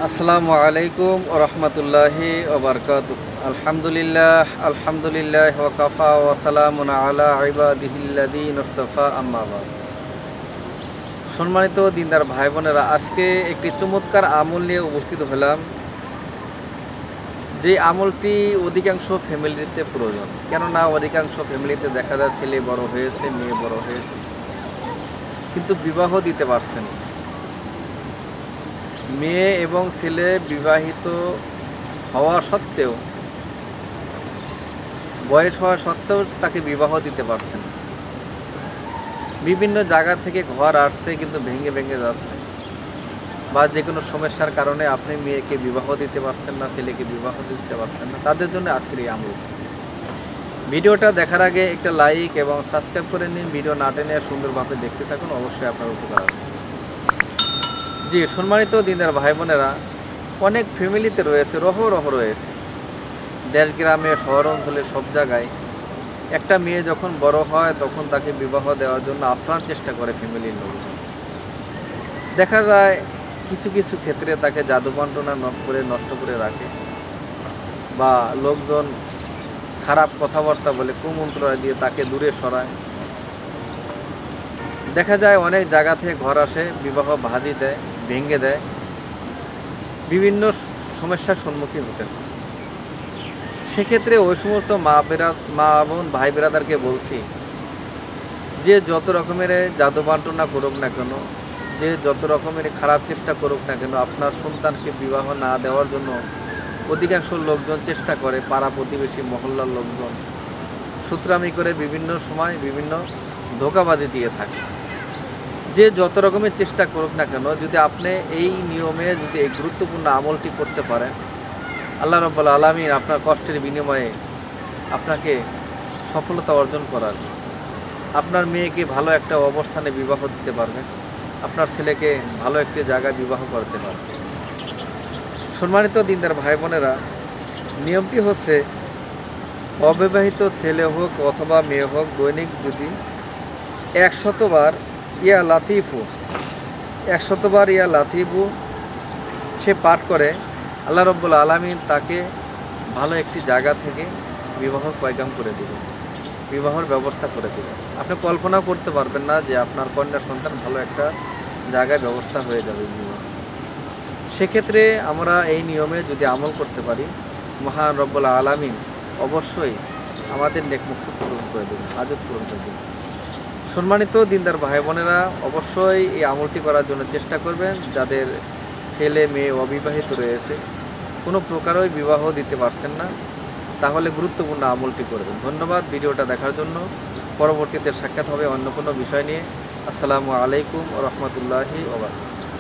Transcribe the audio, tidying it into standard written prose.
আসসালামু আলাইকুম ওয়া রাহমাতুল্লাহি ওয়া বারাকাতুহু। আলহামদুলিল্লাহ ওয়া কাফা ওয়া সালামুন আলা ইবাদিহিল্লাযীনা ইসতাফা, আম্মা বা'দ। সম্মানিত দিনদার ভাই বোনেরা, আজকে একটি চমৎকার আমল নিয়ে উপস্থিত হলাম, যে আমলটি অধিকাংশ ফ্যামিলিতে প্রয়োজন। কেননা অধিকাংশ ফ্যামিলিতে দেখা যায় ছেলে বড় হয়েছে, মেয়ে বড় হয়েছে, কিন্তু বিবাহ দিতে পারছে না। মেয়ে এবং ছেলে বিবাহিত হওয়া সত্ত্বেও, বয়স হওয়া সত্ত্বেও তাকে বিবাহ দিতে পারছেন। বিভিন্ন জায়গা থেকে ঘর আসছে কিন্তু ভেঙে ভেঙে যাচ্ছে, বা যে কোনো সমস্যার কারণে আপনি মেয়েকে বিবাহ দিতে পারছেন না, ছেলেকে বিবাহ দিতে পারছেন না, তাদের জন্য আজকের এই আমল। ভিডিওটা দেখার আগে একটা লাইক এবং সাবস্ক্রাইব করে নিন। ভিডিও না টেনে সুন্দরভাবে দেখতে থাকুন, অবশ্যই আপনার উপকার হবে। জি, সম্মানিত দিনদার ভাই বোনেরা, অনেক ফ্যামিলিতে রয়েছে, রহ রয়েছে, দেশ গ্রামে শহর অঞ্চলে সব জায়গায় একটা মেয়ে যখন বড় হয় তখন তাকে বিবাহ দেওয়ার জন্য আপ্রাণ চেষ্টা করে ফ্যামিলির লোকজন। দেখা যায় কিছু কিছু ক্ষেত্রে তাকে জাদু বন্টনা করে নষ্ট করে রাখে, বা লোকজন খারাপ কথাবার্তা বলে কুমন্ত্রণা দিয়ে তাকে দূরে সরায়। দেখা যায় অনেক জায়গা থেকে ঘর আসে, বিবাহ বাধি দেয়, ভেঙে দেয়, বিভিন্ন সমস্যার সম্মুখীন হতে হয়। সেক্ষেত্রে ওই সমস্ত মা বোন ভাই বেরাদারকে বলছি, যে যত রকমের জাদু বান্টনা করুক না কেন, যে যত রকমের খারাপ চেষ্টা করুক না কেন, আপনার সন্তানকে বিবাহ না দেওয়ার জন্য অধিকাংশ লোকজন চেষ্টা করে। পাড়া প্রতিবেশী মহল্লার লোকজন সূত্রামি করে বিভিন্ন সময় বিভিন্ন ধোঁকাবাজি দিয়ে থাকে। যে যত রকমের চেষ্টা করুক না কেন, যদি আপনি এই নিয়মে যদি এই গুরুত্বপূর্ণ আমলটি করতে পারেন, আল্লাহ রাব্বুল আলামিন আপনার কষ্টের বিনিময়ে আপনাকে সফলতা অর্জন করার, আপনার মেয়েকে ভালো একটা অবস্থানে বিবাহ দিতে পারবেন, আপনার ছেলেকে ভালো একটি জায়গায় বিবাহ করতে পারবেন। সম্মানিত দিনদার ভাই বোনেরা, নিয়মটি হচ্ছে, অবিবাহিত ছেলে হোক অথবা মেয়ে হোক, দৈনিক যদি 100 বার ইয়া লাতিফু সে পাঠ করে, আল্লাহ রাব্বুল আলামিন তাকে ভালো একটি জায়গা থেকে বিবাহ পয়গাম করে দেবেন, বিবাহের ব্যবস্থা করে দেবেন। আপনি কল্পনাও করতে পারবেন না যে আপনার কন্যা সন্তান ভালো একটা জায়গায় ব্যবস্থা হয়ে যাবে বিবাহ। সেক্ষেত্রে আমরা এই নিয়মে যদি আমল করতে পারি, মহান রব্বুল আলামিন অবশ্যই আমাদের নেক মকসুদ পূরণ করে দেবেন, হাজত পূরণ করে দেবেন। সম্মানিত দিনদার ভাই বোনেরা, অবশ্যই এই আমলটি করার জন্য চেষ্টা করবেন। যাদের ছেলে মেয়ে অবিবাহিত রয়েছে, কোনো প্রকারই বিবাহ দিতে পারছেন না, তাহলে গুরুত্বপূর্ণ আমলটি করবেন। ধন্যবাদ ভিডিওটা দেখার জন্য। পরবর্তীতে সাক্ষাৎ হবে অন্য কোনো বিষয় নিয়ে। আসসালামু আলাইকুম ওয়া রাহমাতুল্লাহি ওয়া বারাকাতুহু।